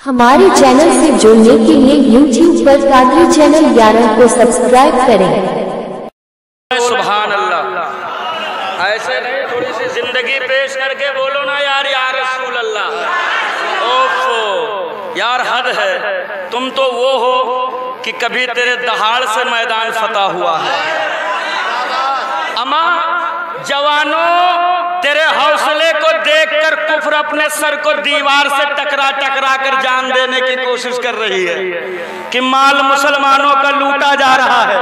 हमारे चैनल से जुड़ने के लिए YouTube पर कादरी चैनल 11 को सब्सक्राइब करें। सुभान अल्लाह। ऐसे नहीं, थोड़ी सी जिंदगी पेश करके बोलो ना यार, या रसूल अल्लाह। ओफो यार, हद है। तुम तो वो हो कि कभी तेरे दहाड़ से मैदान फतह हुआ है। अमा जवानों, तेरे हौसले को देखकर कुफ्र अपने सर को दीवार से टकरा टकरा कर जान देने की कोशिश कर रही है कि माल मुसलमानों का लूटा जा रहा है,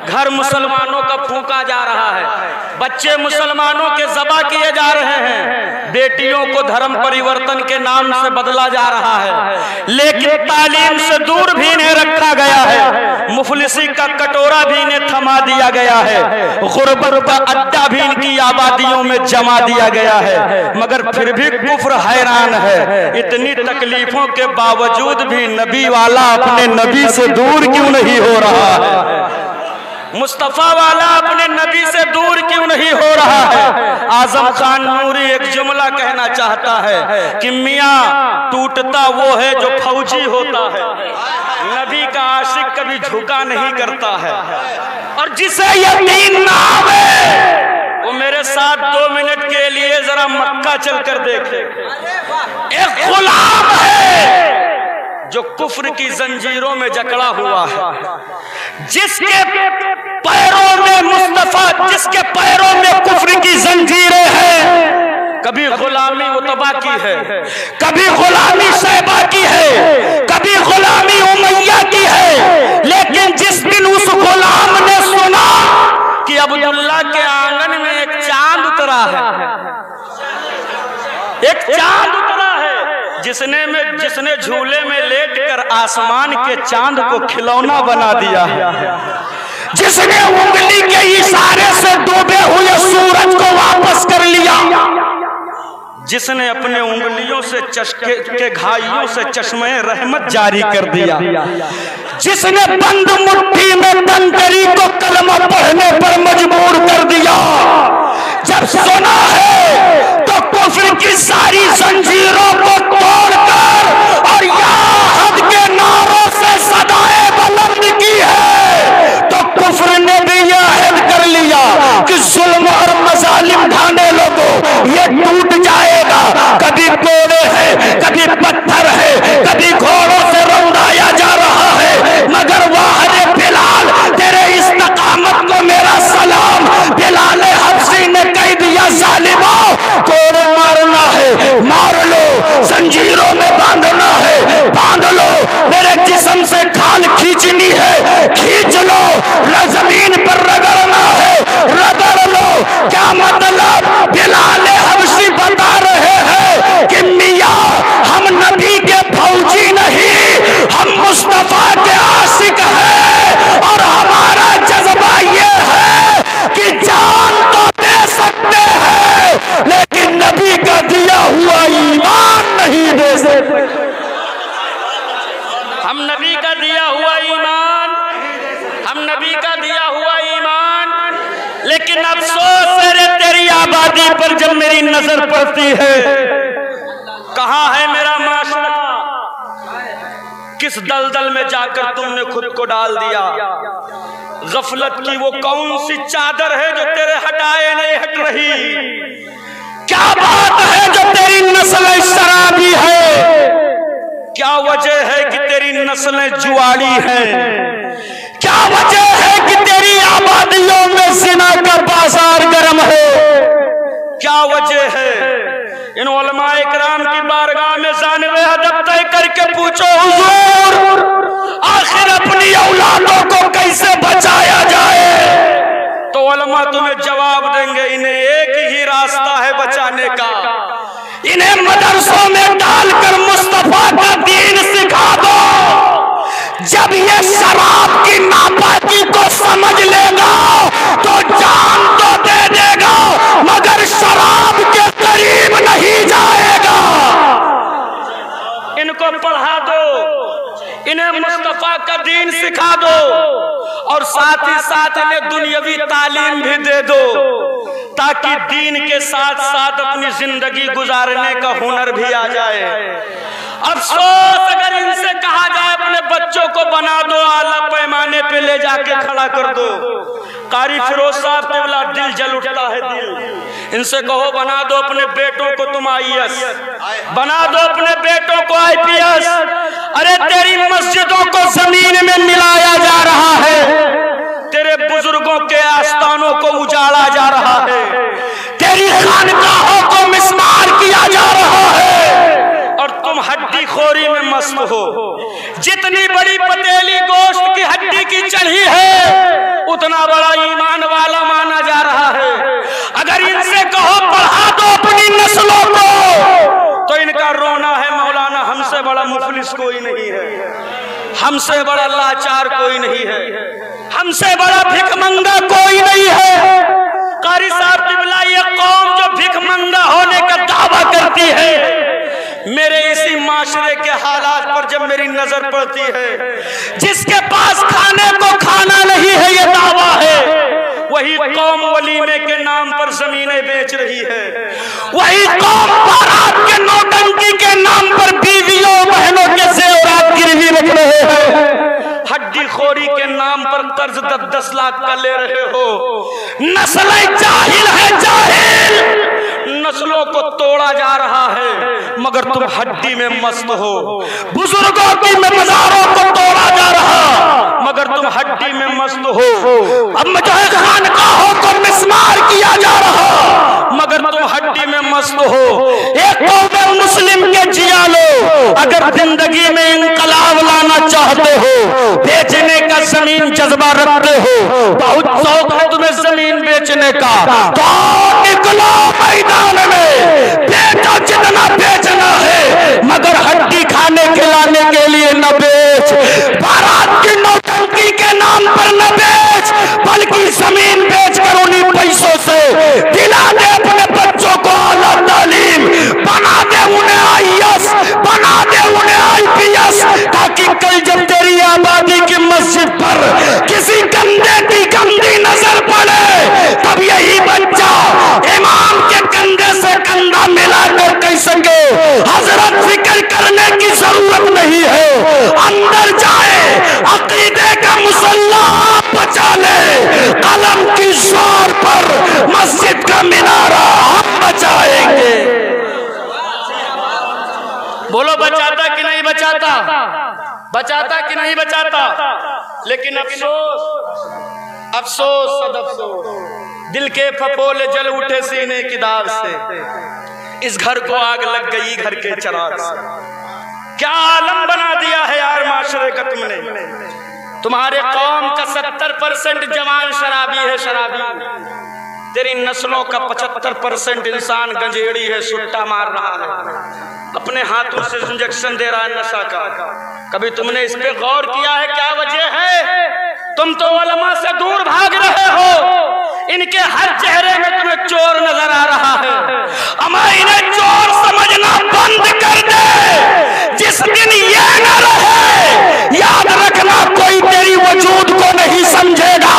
घर मुसलमानों का फूंका जा रहा है, बच्चे मुसलमानों के ज़बा किए जा रहे हैं, बेटियों को धर्म परिवर्तन के नाम से बदला जा रहा है। लेकिन तालीम से दूर भी इन्हें रखा गया है, मुफलिसी का कटोरा भी इन्हें थमा दिया गया है, गुर्बत का अड्डा भी इनकी आबादियों में जमा दिया गया है। मगर फिर भी कुफ्र हैरान है, इतनी तकलीफों के बावजूद भी नबी वाला अपने नबी से दूर क्यों नहीं हो रहा है? मुस्तफा वाला अपने नबी से दूर क्यों नहीं हो रहा है? आजम खान नूरी एक जुमला कहना चाहता है कि मियाँ टूटता वो है जो फौजी होता है, नबी का आशिक कभी झुका नहीं करता है। और जिसे यकीन ना आवे वो मेरे साथ 2 मिनट के लिए जरा मक्का चलकर देखे। एक गुलाम है जो कुफ्र की जंजीरों में जकड़ा हुआ है, जिसके पैरों में मुस्तफा, जिसके पैरों में कुफ्र की जंजीरें हैं। कभी गुलामी उतबा की है, कभी गुलामी शैबा की है, कभी गुलामी उमैया की है। लेकिन जिस दिन उस गुलाम ने सुना कि अब्दुल्ला के आंगन में एक चांद उतरा है, एक चांद उतरा है, जिसने झूले में लेटकर आसमान के चांद को खिलौना बना दिया है, जिसने उंगली के इशारे से डूबे हुए सूरज को वापस कर लिया, जिसने अपने उंगलियों से चश्के के घाइयों से चश्मे रहमत जारी कर दिया, जिसने बंद मुट्ठी में तंतरी को कलमा पढ़ने पर मजबूर कर दिया। जब सुना है तो कुफ्र की सारी जंजीरों को तोड़कर और या हद के नारों से सदाएं बुलंद की है, तो कुफ्र ने भी यह अहद कर लिया कि जुल्म और मजालिम ढाने लोगों ये टूट जाएगा। कभी कोड़े हैं, कभी पत्थर है, कभी घोड़ों से रौंदाया जा रहा है, मगर वाहरे बिलाल तेरे इस्तकामत को मेरा सलाम। बिलाल हबशी ने कह दिया जालिमों, कोड़े मारना है मार लो, जंजीरों में बांधना है बांध लो, मेरे जिस्म से खाल खींचनी है खींच लो, जमीन पर रगड़ना है रगड़ लो। क्या मतलब? बिलाल हबशी बता रहे हैं कि मियां हम नबी के फौजी नहीं, हम मुस्तफा के आशिक हैं, और हमारा जज्बा ये है कि जान तो दे सकते हैं लेकिन नबी का दिया हुआ ईमान नहीं दे सकते। हम नबी का दिया हुआ ईमान, हम नबी का दिया हुआ ईमान। लेकिन अफसोस है तेरी आबादी पर जब मेरी नजर पड़ती है, कहाँ है मेरा माशरा? किस दलदल में जाकर तुमने खुद को डाल दिया? गफलत की वो कौन सी चादर है जो तेरे हटाए नहीं हट रही? क्या बात है जो तेरी नस्लें शराबी है? क्या वजह है कि तेरी नस्लें जुआड़ी हैं? क्या वजह है कि तेरी आबादियों में जिना का बाजार गर्म है? क्या वजह है? इन उलमा इकराम की बारगाह में जानवे अदब तय करके पूछो, हुजूर आखिर अपनी औलादों को कैसे बचाया जाए? तो उलमा तुम्हें जवाब देंगे, इन्हें एक ही रास्ता है बचाने का, इन्हें मदरसों में डालकर मुस्तफा का दीन सिखा दो। जब ये शराब की नापाकी को समझ लेगा तो जान तो दे देगा, मगर शराब के करीब नहीं जाएगा। इनको पढ़ा दो, इन्हें मुस्तफा का दीन सिखा दो, और साथ ही साथ इन्हें दुनियावी तालीम भी दे दो, ताकि दीन के साथ साथ अपनी जिंदगी गुजारने का हुनर भी आ जाए। अफसोस बना दो, आला पैमाने पे ले जाके खड़ा कर दो। कारी फिरोज साहब केवला दिल जल उठता है दिल। इनसे कहो बना दो अपने बेटों को तुम IAS, बना दो अपने बेटों को IPS। अरे तेरी मस्जिदों को जमीन में मिलाया जा रहा है, तेरे बुजुर्गों के आस्थानों को उजाड़ा जा रहा है, तेरी खानकाहों को मिस्मार किया जा रहा है और तुम हड्डी खोरी में मस्त हो। जितनी बड़ी पतेली गोश्त की हड्डी की चढ़ी है उतना बड़ा ईमान वाला माना जा रहा है। अगर इनसे कहो पढ़ा दो अपनी नस्लों को तो इनका रोना है मौलाना हमसे बड़ा मुफलिस कोई नहीं है, हमसे बड़ा लाचार कोई नहीं है, हमसे बड़ा भिखमंगा कोई नहीं है। कारी साहब क़िबला ये कौम जो भिखमंगा होने का दावा करती है, मेरे इसी माशरे के हालात पर जब मेरी नजर पड़ती है, जिसके पास खाने को खाना नहीं है ये दावा है, वही कौम वलीमे के नाम पर जमीनें बेच रही है, वही कौम बारात के नौटंकी के नाम पर बीवियों बहनों के ज़ेवरात गिरवी रख रहे हैं, हड्डी खोरी के नाम पर कर्ज 10-10 लाख का ले रहे हो। नस्लें जाहिल है जाहिल, नस्लों को तोड़ा जा रहा है मगर तुम हड्डी में मस्त हो। बुजुर्गों की मज़ारों को तोड़ा जा रहा मगर तुम हड्डी में मस्त हो। अब मुझे खानकाहों को मिस्मार किया जा रहा मगर तुम हड्डी में मस्त हो। एक कौम मुस्लिम के जिया लो, अगर जिंदगी में इनकलाब लाना चाहते हो, बेचने का जमीन जज्बा रखते हो, बहुत शौक है तुम्हें जमीन बेचने का, तो निकलो मैदान में, बेचो जितना बेचना है मगर हड्डी खाने खिलाने के लिए न बेच, बारात की नौटंकी के नाम पर न बेच, बल्कि जमीन बेचकर उन्हीं पैसों से दिला दे अपने बच्चों को आला तालीम, बना दे उन्हें IAS, बना दे उन्हें IPS, ताकि कल जब तेरी आबादी की मस्जिद पर किसी गंदे की गंदी नजर पड़े तब यही बच्चा इमाम के कंधे से कंधा मिलाकर कह सके हजरत फिक्र करने की जरूरत नहीं है, अंदर जाए अकीदे का मुसल्ला बचा ले, कलम की जोर पर मस्जिद का मिनारा हम बचाएंगे। बोलो बचाता कि नहीं बचाता, बचाता कि नहीं बचाता। लेकिन अफसोस अफसोस सद अफसोस, दिल के फपोले जल उठे सीने की दाग से, इस घर को आग लग गई घर के चिराग से। क्या आलम बना दिया है यार माशरे का तुमने। तुम्हारे कौम का 70% जवान शराबी है, शराबी। तेरी नस्लों का 75% इंसान गंजेड़ी है, सुट्टा मार रहा है, अपने हाथों से इंजेक्शन दे रहा है नशा का। कभी तुमने इस पे गौर किया है क्या वजह है? तुम तो उलमा से दूर भाग रहे हो, इनके हर चेहरे में तुम्हें चोर नजर आ रहा है। अमा इन्हें चोर समझना बंद कर दे। जिस दिन ये न रहे, याद रखना कोई तेरी वजूद को नहीं समझेगा,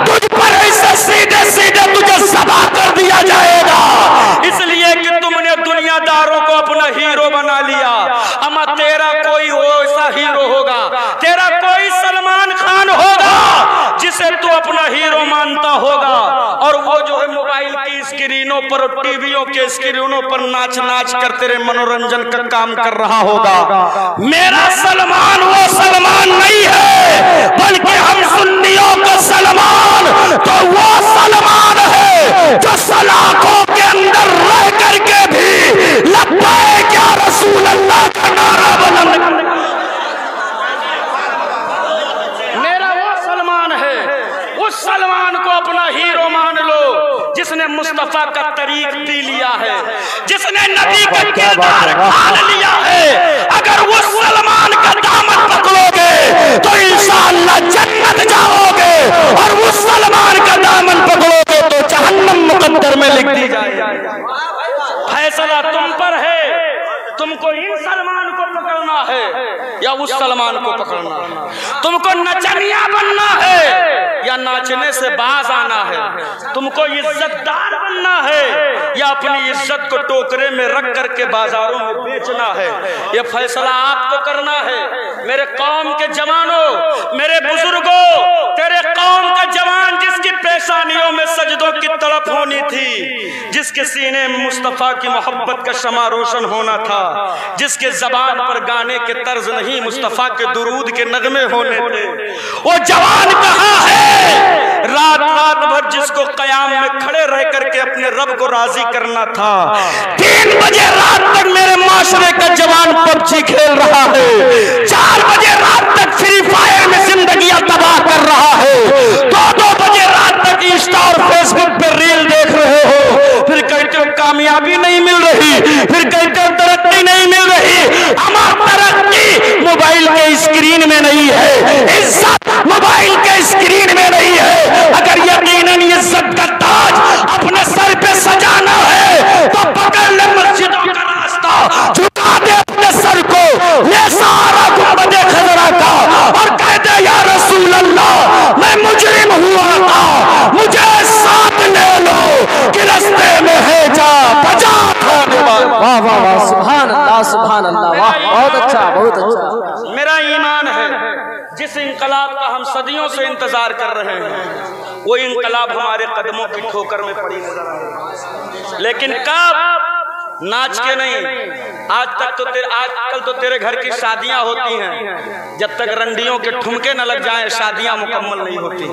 तुझ पर ऐसे सीधे सीधे तुझे सभा कर दिया जाएगा। इसलिए कि तुमने दुनियादारों को अपना हीरो बना लिया। अमा तेरा कोई ऐसा हीरो होगा, तेरा कोई सलमान खान होगा जिसे तू अपना हीरो मानता होगा, और वो जो है मोबाइल की स्क्रीनों पर और टीवियों के स्क्रीनों पर नाच नाच कर तेरे मनोरंजन का काम कर रहा होगा। मेरा सलमान वो सलमान नहीं है, बल्कि हम सुन्नियों का सलमान तो वो सलमान है जो सलाखों के अंदर रह करके भी लब्बैक या रसूल अल्लाह का नारा बुलंद। मेरा वो सलमान है, उस सलमान को अपना हीरो मान लो जिसने मुस्तफा का तरीक पी लिया है, जिसने नबी का किरदार ठान लिया है। अगर उस सलमान का दामन पकड़ोगे तो इंशाअल्लाह जन्नत जाओगे, और उस सलमान का दामन पकड़ोगे तो जहन्नम मुकद्दर में लिख दी जाएगी। फैसला तुम पर है, तुमको इन सलमान को पकड़ना है या उस सलमान को पकड़ना है। तुमको नचनिया बनना है या नाचने से बाज आना है। तुमको इज्जतदार बनना है या अपनी इज्जत को टोकरे में रख करके बाजारों में बेचना है, ये फैसला आपको करना है। मेरे कौम के जवानों, मेरे बुजुर्गों, तेरे कौम का जवान जिसकी पेशानियों में सजदों की तड़प होनी थी, जिसके सीने में मुस्तफा की मोहब्बत का शमा रोशन होना था, जिसके जबान पर गाने के तर्ज नहीं मुस्तफा के दुरूद के नगमे होने थे, वो जवान कहाँ है? रात रात भर जिसको कयाम में खड़े रह करके अपने रब को राजी करना था, 3 बजे रात तक मेरे माशरे का जवान पबजी खेल रहा है, 4 बजे रात तक फ्री फायर में जिंदगियां तबाह कर रहा है, 2-2 बजे रात तक इंस्टा और फेसबुक पे रील देख रहे हो, फिर कहते हो कामयाबी नहीं मिल रही, फिर कहते हो तरक्की नहीं मिल रही। हमारी तरक्की मोबाइल के स्क्रीन में नहीं है, इज्जत मोबाइल के स्क्रीन में नहीं है। अगर यकीनन इज्जत का ताज अपने सर पे सजाना है तो पकड़ ले मस्जिदों का रास्ता, झुका दे अपने सर को, ये सारा गुंबदे खजरा का, और कह दे या रसूल अल्लाह मैं मुजरिम हुआ था, मुझे साथ ले लो कि रास्ते में है जा बजा खाने वाला। वाह वाह वाह, सुभान अल्लाह सुभान अल्लाह, वाह बहुत अच्छा बहुत अच्छा। मेरा ईमान है जिस इंकलाब का हम सदियों से इंतजार कर रहे हैं वो इंकलाब हमारे कदमों की ठोकर में पड़ी नजर आ रही है, लेकिन कब? नाच के नहीं। आजकल तो तेरे घर की शादियां होती हैं, जब तक रंडियों के ठुमके न लग जाएं शादियां मुकम्मल नहीं होती।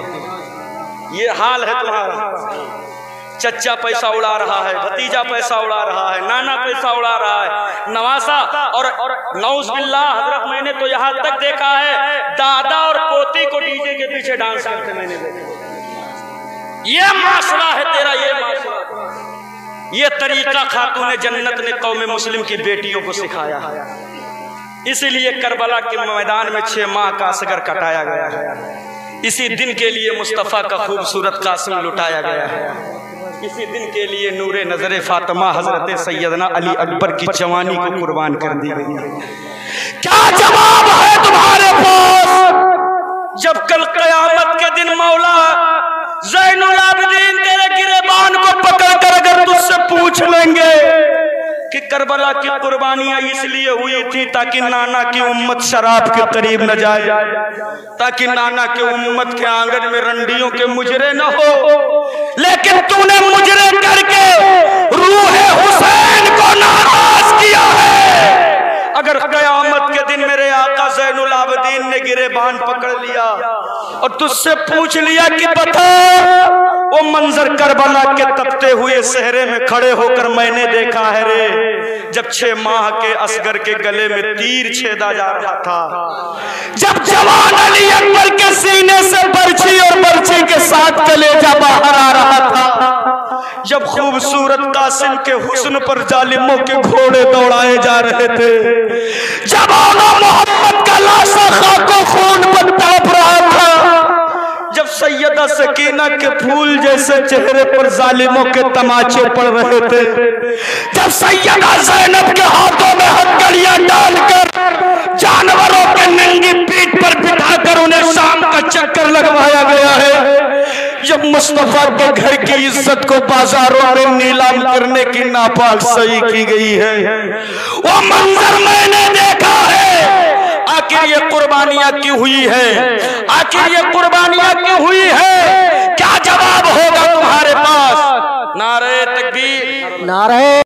ये हाल है तुम्हारा। चच्चा पैसा उड़ा रहा है, भतीजा पैसा उड़ा रहा है, नाना पैसा उड़ा रहा है, नवासा और नौज़बिल्लाह हजरत, मैंने तो यहाँ तक देखा है दादा और पोती को डीजे के पीछे डांस करते मैंने देखा। ये माशरा है तेरा, ये माशरा, ये तरीका खातूने जन्नत ने कौम मुस्लिम की बेटियों को सिखाया है। इसीलिए करबला के मैदान में 6 माह का असगर कटाया गया है। इसी दिन के लिए मुस्तफ़ा का खूबसूरत कासिम लुटाया गया है। इसी दिन के लिए नूरे नजरे फातिमा हजरत सैयदना अली अकबर की जवानी को कुर्बान कर दी गई है। क्या जवाब है तुम्हारे पास जब कल कयामत के दिन मौला ज़ैनुल आबिदीन तेरे गिरेबान को पकड़ कर अगर तुझसे पूछ लेंगे कि करबला की कुर्बानियां इसलिए हुई थी ताकि नाना की उम्मत शराब के करीब न जाए, ताकि नाना के उम्मत के आंगन में रंडियों के मुजरे न हो, लेकिन तूने मुजरे करके रूहे हुसैन को नाराज किया है। अगर कयामत के दिन मेरे आका ज़ैनुल आबिदीन ने गिरेबान पकड़ लिया और तुझसे पूछ लिया कि बता वो मंजर करबला के तपते हुए सहरे में खड़े होकर मैंने देखा है रे, जब 6 माह के असगर के गले में तीर छेदा जा रहा था, जब जवान अली अकबर के सीने से बर्छी और बर्छी के साथ कलेजा बाहर आ रहा था, जब खूबसूरत कासिम के हुस्न पर जालिमों के घोड़े दौड़ाए जा रहे थे, जब आला मोहम्मद का लाशा खाको खून पर तड़प रहा था, जब सैयदा सकीना के फूल जैसे चेहरे पर जालिमों के तमाचे पड़ रहे थे, जब सैयदा ज़ैनब के हाथों में हथकड़ियां डालकर जानवरों के नंगी पीठ पर बिठाकर उन्हें शाम का चक्कर लगवाया गया है, जब मुस्तफा के घर की इज्जत को बाजारों में नीलाम करने की नापाक सही की गई है, वो मंजर मैंने देखा है। आखिर ये कुर्बानियां क्यों हुई है? आखिर ये कुर्बानियां क्यों हुई है? क्या जवाब होगा तुम्हारे पास? नारे तकबीर, नारे